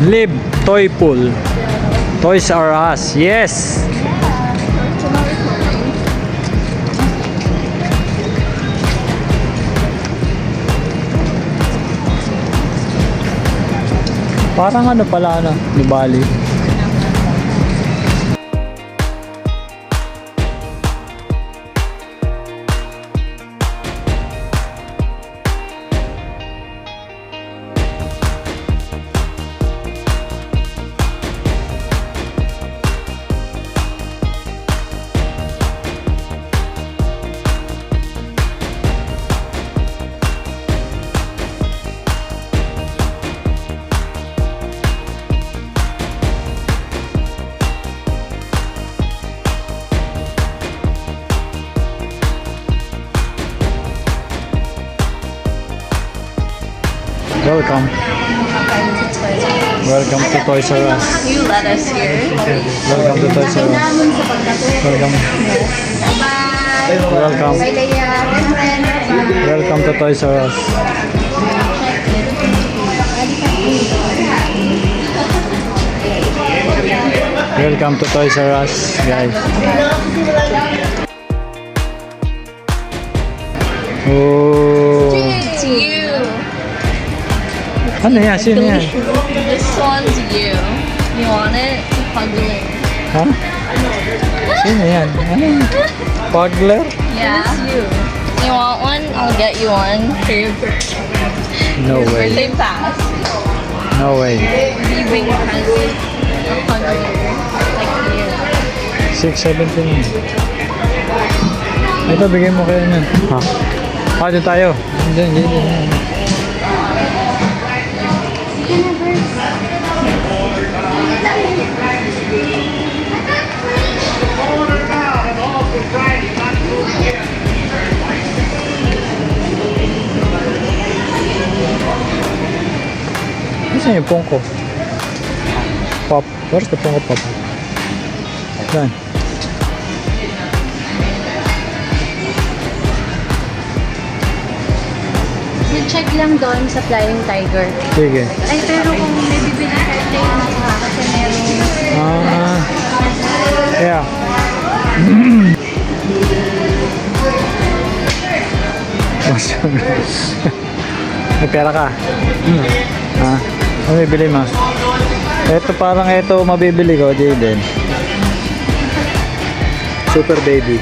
Live Toy Pool. Toys R Us. Yes. Parang ano pala na, di Bali. Welcome. Welcome to Toys R Us. You let us here. Welcome to Toys R Us. Welcome. Bye. Welcome. Bye, Leia. Welcome to Toys R Us. Welcome to Toys R Us, guys. Oh. It's you. Ano yan? Sino yan? This one's you. You want it? Puggler. Ha? Sino yan? Ano? Puggler? Yeah. It's you. You want one? I'll get you one for your birthday. No way. Birthday pass. No way. You bring a present. A puggler. Like you. 617. Ito, bigay mo kayo nun. Ha? Ah, dyan tayo. Dyan. Saan yung Pongko? Pop. Where's the Pongko Pop? Saan? Check lang doon sa Flying Tiger. Sige. Ay, pero kung may bibili ka tayo kasi meron. Yeah. May pera ka? Ha? Ano bibili mo? Ito parang ito mabibili ko, Jaden. Super baby.